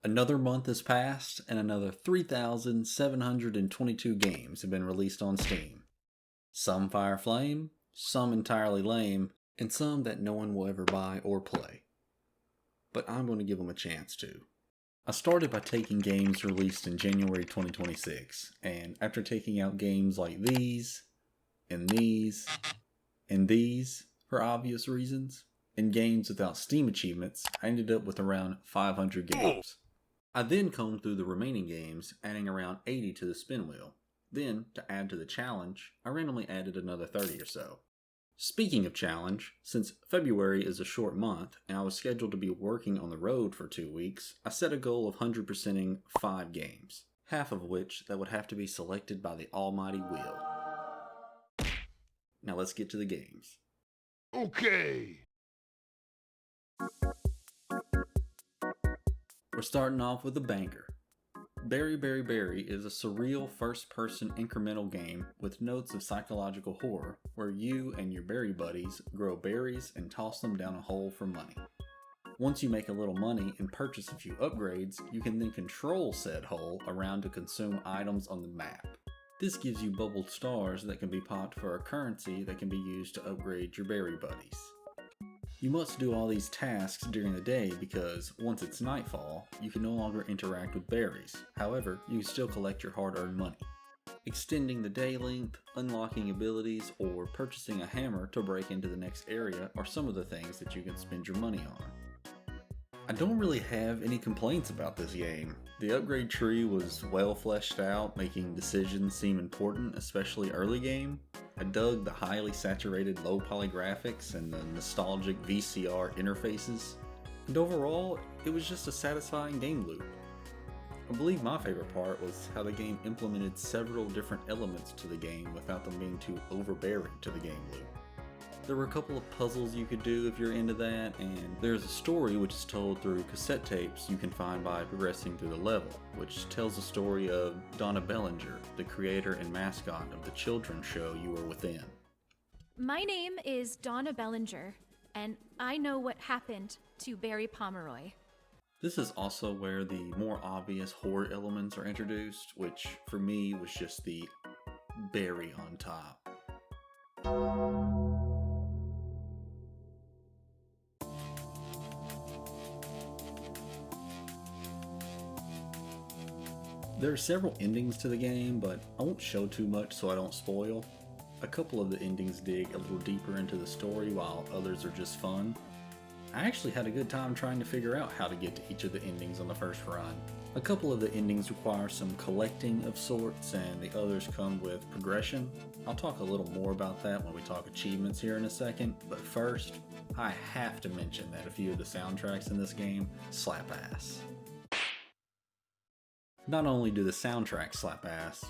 Another month has passed, and another 3,722 games have been released on Steam. Some fire flame, some entirely lame, and some that no one will ever buy or play. But I'm going to give them a chance to. I started by taking games released in January 2026, and after taking out games like these, and these, and these, for obvious reasons, and games without Steam achievements, I ended up with around 500 games. I then combed through the remaining games, adding around 80 to the spin wheel. Then, to add to the challenge, I randomly added another 30 or so. Speaking of challenge, since February is a short month and I was scheduled to be working on the road for 2 weeks, I set a goal of 100%ing 5 games, half of which that would have to be selected by the almighty wheel. Now let's get to the games. Okay. We're starting off with a banger. Berry Berry Berry is a surreal first-person incremental game with notes of psychological horror where you and your berry buddies grow berries and toss them down a hole for money. Once you make a little money and purchase a few upgrades, you can then control said hole around to consume items on the map. This gives you bubbled stars that can be popped for a currency that can be used to upgrade your berry buddies. You must do all these tasks during the day because once it's nightfall, you can no longer interact with berries. However, you can still collect your hard-earned money. Extending the day length, unlocking abilities, or purchasing a hammer to break into the next area are some of the things that you can spend your money on. I don't really have any complaints about this game. The upgrade tree was well fleshed out, making decisions seem important, especially early game. I dug the highly saturated low poly graphics and the nostalgic VCR interfaces. And overall, it was just a satisfying game loop. I believe my favorite part was how the game implemented several different elements to the game without them being too overbearing to the game loop. There were a couple of puzzles you could do if you're into that, and there's a story which is told through cassette tapes you can find by progressing through the level, which tells the story of Donna Bellinger, the creator and mascot of the children's show you were within. My name is Donna Bellinger, and I know what happened to Barry Pomeroy. This is also where the more obvious horror elements are introduced, which for me was just the berry on top. There are several endings to the game, but I won't show too much so I don't spoil. A couple of the endings dig a little deeper into the story while others are just fun. I actually had a good time trying to figure out how to get to each of the endings on the first run. A couple of the endings require some collecting of sorts and the others come with progression. I'll talk a little more about that when we talk achievements here in a second, but first, I have to mention that a few of the soundtracks in this game slap ass. Not only do the soundtracks slap ass,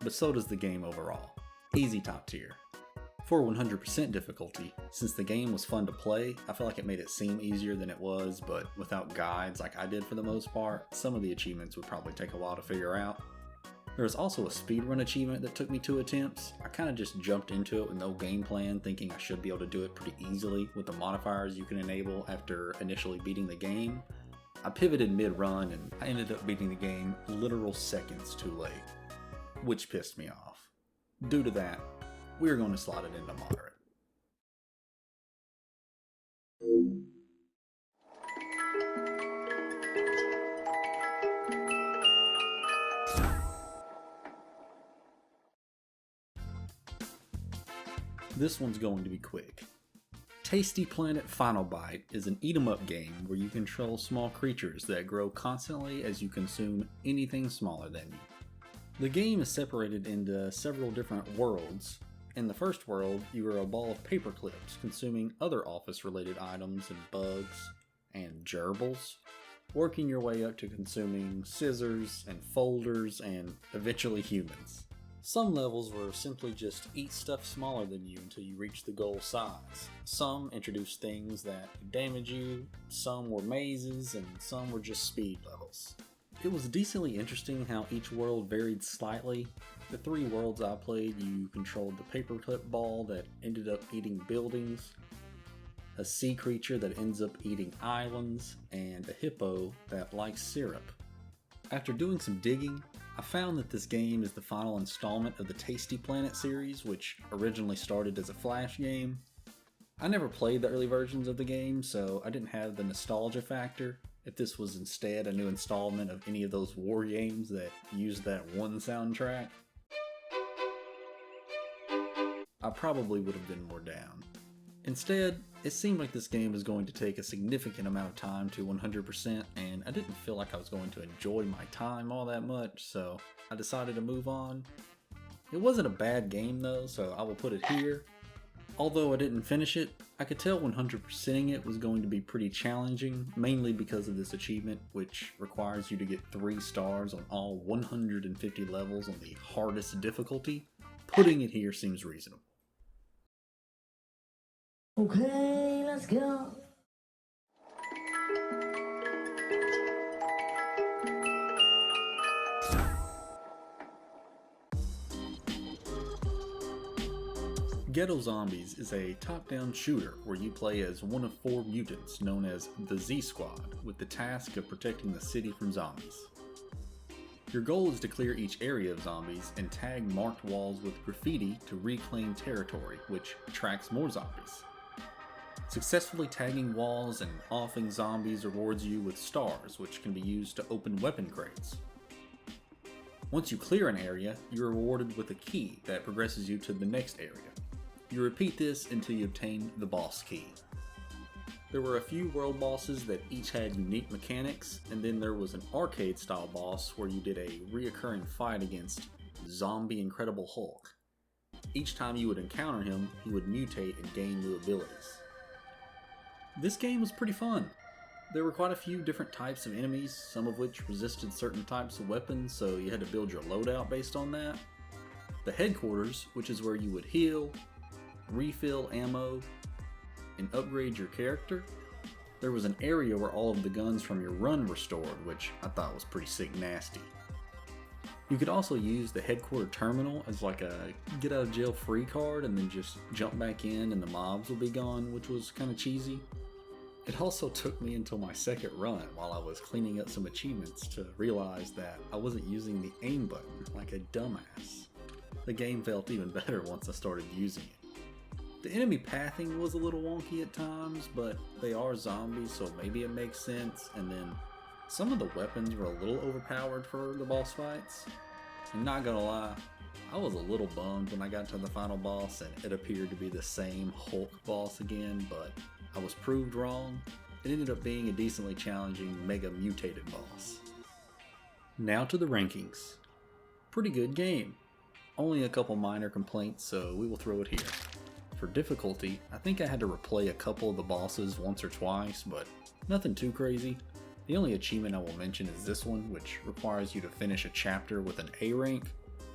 but so does the game overall. Easy top tier. For 100% difficulty, since the game was fun to play, I feel like it made it seem easier than it was, but without guides like I did for the most part, some of the achievements would probably take a while to figure out. There was also a speedrun achievement that took me 2 attempts. I kind of just jumped into it with no game plan, thinking I should be able to do it pretty easily with the modifiers you can enable after initially beating the game. I pivoted mid-run and I ended up beating the game literal seconds too late, which pissed me off. Due to that, we're going to slot it into moderate. This one's going to be quick. Tasty Planet Final Bite is an eat-em-up game where you control small creatures that grow constantly as you consume anything smaller than you. The game is separated into several different worlds. In the first world, you are a ball of paper clips consuming other office-related items and bugs and gerbils, working your way up to consuming scissors and folders and eventually humans. Some levels were simply just eat stuff smaller than you until you reach the goal size. Some introduced things that damage you, some were mazes, and some were just speed levels. It was decently interesting how each world varied slightly. The 3 worlds I played, you controlled the paperclip ball that ended up eating buildings. a sea creature that ends up eating islands, and a hippo that likes syrup. After doing some digging, I found that this game is the final installment of the Tasty Planet series, which originally started as a Flash game. I never played the early versions of the game, so I didn't have the nostalgia factor. If this was instead a new installment of any of those war games that used that one soundtrack, I probably would have been more down. Instead, it seemed like this game was going to take a significant amount of time to 100%, and I didn't feel like I was going to enjoy my time all that much, so I decided to move on. It wasn't a bad game though, so I will put it here. Although I didn't finish it, I could tell 100%ing it was going to be pretty challenging, mainly because of this achievement, which requires you to get 3 stars on all 150 levels on the hardest difficulty. Putting it here seems reasonable. Okay, let's go. Ghetto Zombies is a top-down shooter where you play as one of 4 mutants known as the Z-Squad with the task of protecting the city from zombies. Your goal is to clear each area of zombies and tag marked walls with graffiti to reclaim territory, which attracts more zombies. Successfully tagging walls and offing zombies rewards you with stars, which can be used to open weapon crates. Once you clear an area, you're rewarded with a key that progresses you to the next area. You repeat this until you obtain the boss key. There were a few world bosses that each had unique mechanics, and then there was an arcade style boss where you did a reoccurring fight against Zombie Incredible Hulk. Each time you would encounter him, he would mutate and gain new abilities. This game was pretty fun. There were quite a few different types of enemies, some of which resisted certain types of weapons, so you had to build your loadout based on that. The headquarters, which is where you would heal, refill ammo, and upgrade your character. There was an area where all of the guns from your run were stored, which I thought was pretty sick nasty. You could also use the headquarter terminal as like a get out of jail free card and then just jump back in and the mobs will be gone, which was kind of cheesy. It also took me until my second run while I was cleaning up some achievements to realize that I wasn't using the aim button like a dumbass. The game felt even better once I started using it. The enemy pathing was a little wonky at times, but they are zombies, so maybe it makes sense, and then some of the weapons were a little overpowered for the boss fights. And not gonna lie, I was a little bummed when I got to the final boss and it appeared to be the same Hulk boss again, but I was proved wrong. It ended up being a decently challenging mega mutated boss. Now to the rankings. Pretty good game. Only a couple minor complaints, so we will throw it here. For difficulty, I think I had to replay a couple of the bosses once or twice, but nothing too crazy. The only achievement I will mention is this one, which requires you to finish a chapter with an A rank.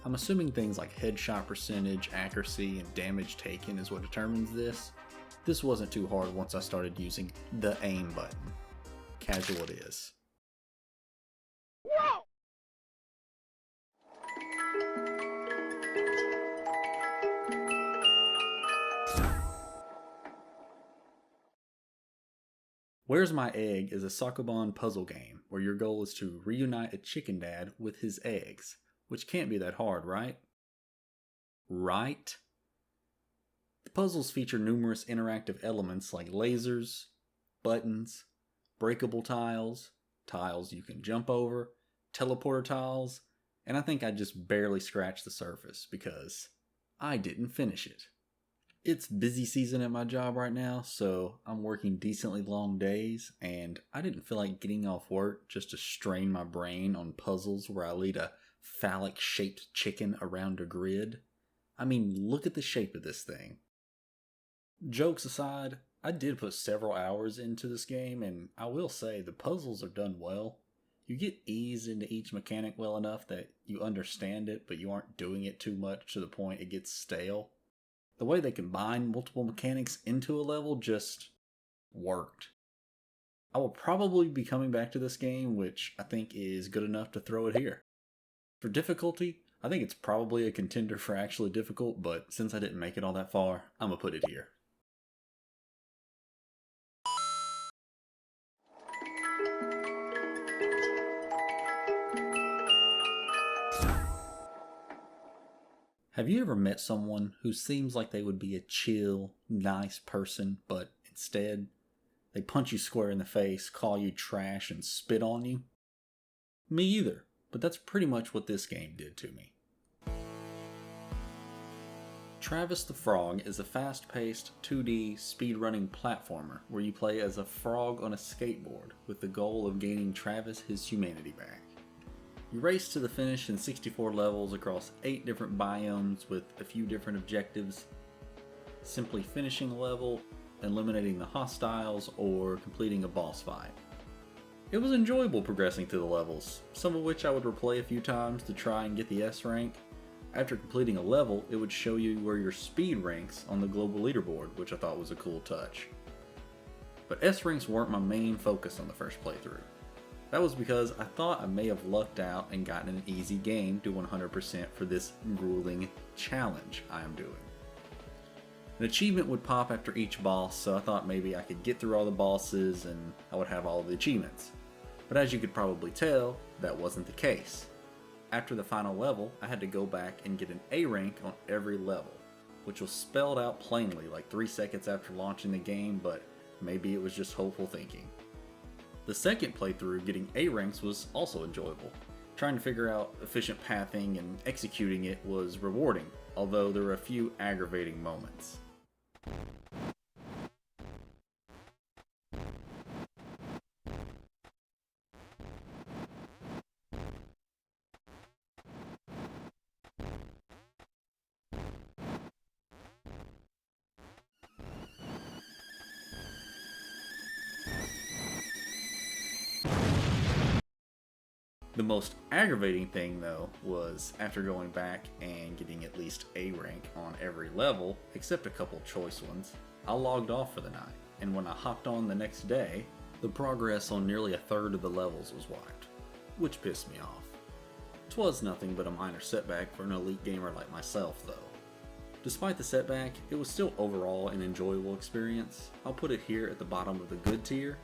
I'm assuming things like headshot percentage, accuracy, and damage taken is what determines this. This wasn't too hard once I started using the aim button. Casual it is. Where's My Egg is a Sokoban puzzle game where your goal is to reunite a chicken dad with his eggs, which can't be that hard, right? Right? The puzzles feature numerous interactive elements like lasers, buttons, breakable tiles, tiles you can jump over, teleporter tiles, and I think I just barely scratched the surface because I didn't finish it. It's busy season at my job right now, so I'm working decently long days, and I didn't feel like getting off work just to strain my brain on puzzles where I lead a phallic-shaped chicken around a grid. I mean, look at the shape of this thing. Jokes aside, I did put several hours into this game, and I will say the puzzles are done well. You get eased into each mechanic well enough that you understand it, but you aren't doing it too much to the point it gets stale. The way they combine multiple mechanics into a level just worked. I will probably be coming back to this game, which I think is good enough to throw it here. For difficulty, I think it's probably a contender for actually difficult, but since I didn't make it all that far, I'm gonna put it here. Have you ever met someone who seems like they would be a chill, nice person, but instead they punch you square in the face, call you trash, and spit on you? Me either, but that's pretty much what this game did to me. Travis the Frog is a fast-paced 2D speedrunning platformer where you play as a frog on a skateboard with the goal of gaining Travis his humanity back. You race to the finish in 64 levels across 8 different biomes with a few different objectives, simply finishing a level, eliminating the hostiles, or completing a boss fight. It was enjoyable progressing through the levels, some of which I would replay a few times to try and get the S rank. After completing a level, it would show you where your speed ranks on the global leaderboard, which I thought was a cool touch. But S ranks weren't my main focus on the first playthrough. That was because I thought I may have lucked out and gotten an easy game to 100% for this grueling challenge I am doing. An achievement would pop after each boss, so I thought maybe I could get through all the bosses and I would have all of the achievements. But as you could probably tell, that wasn't the case. After the final level, I had to go back and get an A rank on every level, which was spelled out plainly like 3 seconds after launching the game, but maybe it was just hopeful thinking. The second playthrough, getting A ranks, was also enjoyable. Trying to figure out efficient pathing and executing it was rewarding, although there were a few aggravating moments. The most aggravating thing, though, was after going back and getting at least A rank on every level, except a couple choice ones, I logged off for the night, and when I hopped on the next day, the progress on nearly a third of the levels was wiped, which pissed me off. 'Twas nothing but a minor setback for an elite gamer like myself, though. Despite the setback, it was still overall an enjoyable experience. I'll put it here at the bottom of the good tier.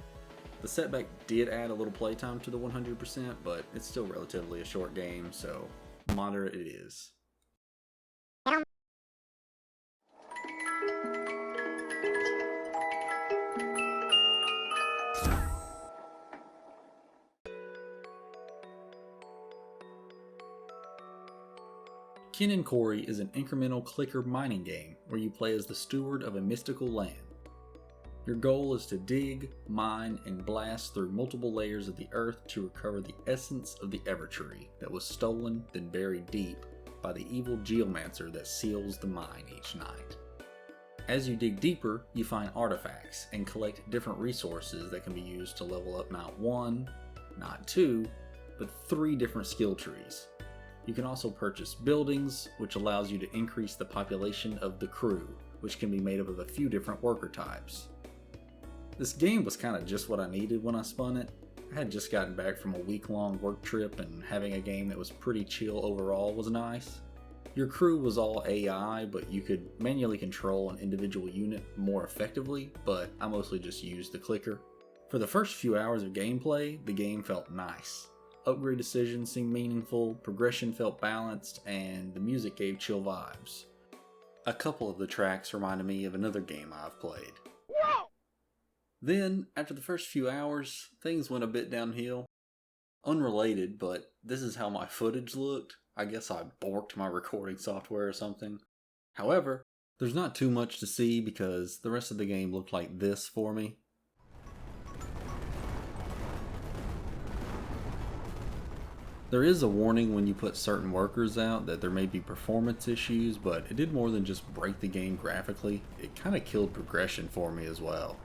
The setback did add a little playtime to the 100%, but it's still relatively a short game, so moderate it is. Ken and Corey is an incremental clicker mining game where you play as the steward of a mystical land. Your goal is to dig, mine, and blast through multiple layers of the earth to recover the essence of the Evertree that was stolen then buried deep by the evil geomancer that seals the mine each night. As you dig deeper, you find artifacts and collect different resources that can be used to level up not 1, not 2, but 3 different skill trees. You can also purchase buildings, which allows you to increase the population of the crew, which can be made up of a few different worker types. This game was kind of just what I needed when I spun it. I had just gotten back from a week-long work trip, and having a game that was pretty chill overall was nice. Your crew was all AI, but you could manually control an individual unit more effectively, but I mostly just used the clicker. For the first few hours of gameplay, the game felt nice. Upgrade decisions seemed meaningful, progression felt balanced, and the music gave chill vibes. A couple of the tracks reminded me of another game I've played. Then, after the first few hours, things went a bit downhill. Unrelated, but this is how my footage looked. I guess I borked my recording software or something. However, there's not too much to see because the rest of the game looked like this for me. There is a warning when you put certain workers out that there may be performance issues, but it did more than just break the game graphically. It kind of killed progression for me as well.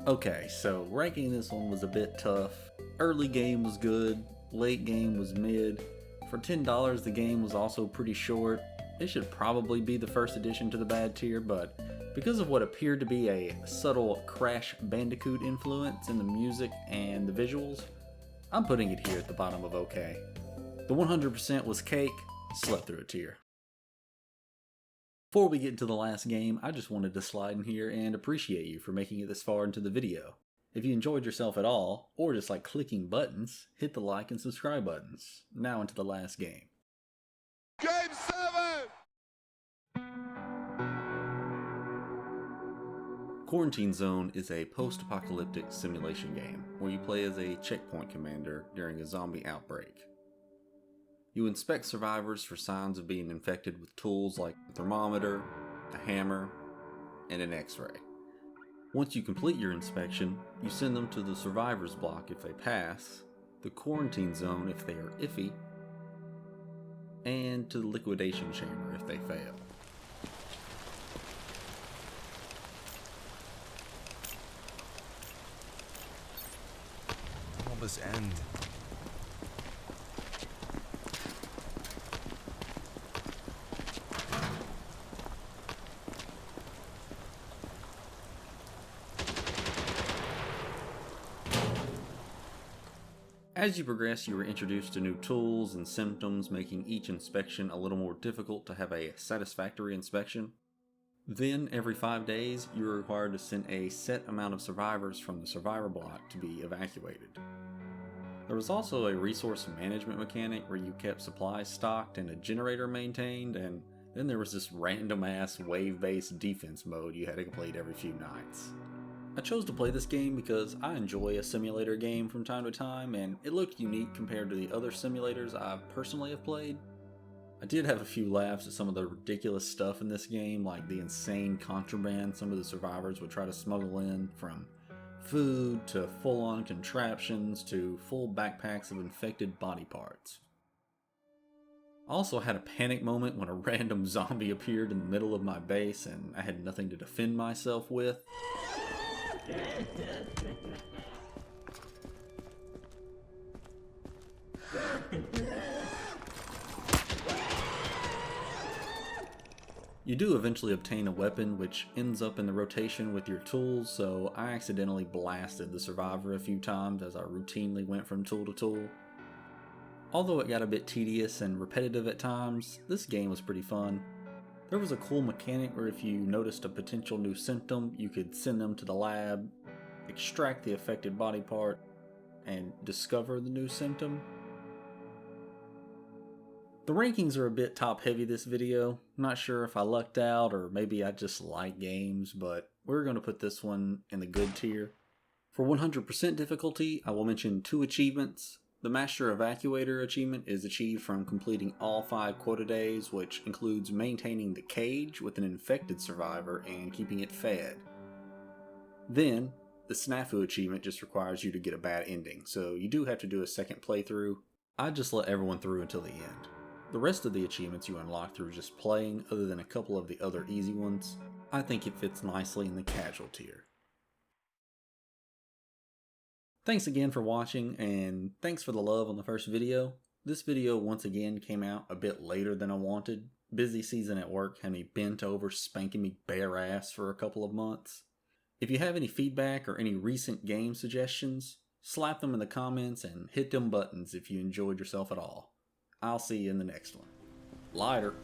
Okay, so ranking this one was a bit tough. Early game was good, late game was mid. For $10 the game was also pretty short. It should probably be the first addition to the bad tier, but because of what appeared to be a subtle Crash Bandicoot influence in the music and the visuals, I'm putting it here at the bottom of okay. The 100% was cake, slept through a tier. Before we get into the last game, I just wanted to slide in here and appreciate you for making it this far into the video. If you enjoyed yourself at all, or just like clicking buttons, hit the like and subscribe buttons. Now into the last game. Game 7! Quarantine Zone is a post-apocalyptic simulation game where you play as a checkpoint commander during a zombie outbreak. You inspect survivors for signs of being infected with tools like a thermometer, a hammer, and an X-ray. Once you complete your inspection, you send them to the survivors block if they pass, the quarantine zone if they are iffy, and to the liquidation chamber if they fail. When will this end? As you progress, you are introduced to new tools and symptoms, making each inspection a little more difficult to have a satisfactory inspection. Then, every 5 days, you are required to send a set amount of survivors from the survivor block to be evacuated. There was also a resource management mechanic where you kept supplies stocked and a generator maintained, and then there was this random ass wave-based defense mode you had to complete every few nights. I chose to play this game because I enjoy a simulator game from time to time, and it looked unique compared to the other simulators I personally have played. I did have a few laughs at some of the ridiculous stuff in this game, like the insane contraband some of the survivors would try to smuggle in, from food to full-on contraptions to full backpacks of infected body parts. I also had a panic moment when a random zombie appeared in the middle of my base and I had nothing to defend myself with. You do eventually obtain a weapon which ends up in the rotation with your tools, so I accidentally blasted the survivor a few times as I routinely went from tool to tool. Although it got a bit tedious and repetitive at times, this game was pretty fun. There was a cool mechanic where if you noticed a potential new symptom, you could send them to the lab, extract the affected body part, and discover the new symptom. The rankings are a bit top heavy this video. I'm not sure if I lucked out or maybe I just like games, but we're going to put this one in the good tier. For 100% difficulty, I will mention 2 achievements. The Master Evacuator achievement is achieved from completing all 5 quota days, which includes maintaining the cage with an infected survivor and keeping it fed. Then, the Snafu achievement just requires you to get a bad ending, so you do have to do a second playthrough. I just let everyone through until the end. The rest of the achievements you unlock through just playing, other than a couple of the other easy ones. I think it fits nicely in the casual tier. Thanks again for watching, and thanks for the love on the first video. This video once again came out a bit later than I wanted. Busy season at work had me bent over spanking me bare ass for a couple of months. If you have any feedback or any recent game suggestions, slap them in the comments and hit them buttons if you enjoyed yourself at all. I'll see you in the next one. Later.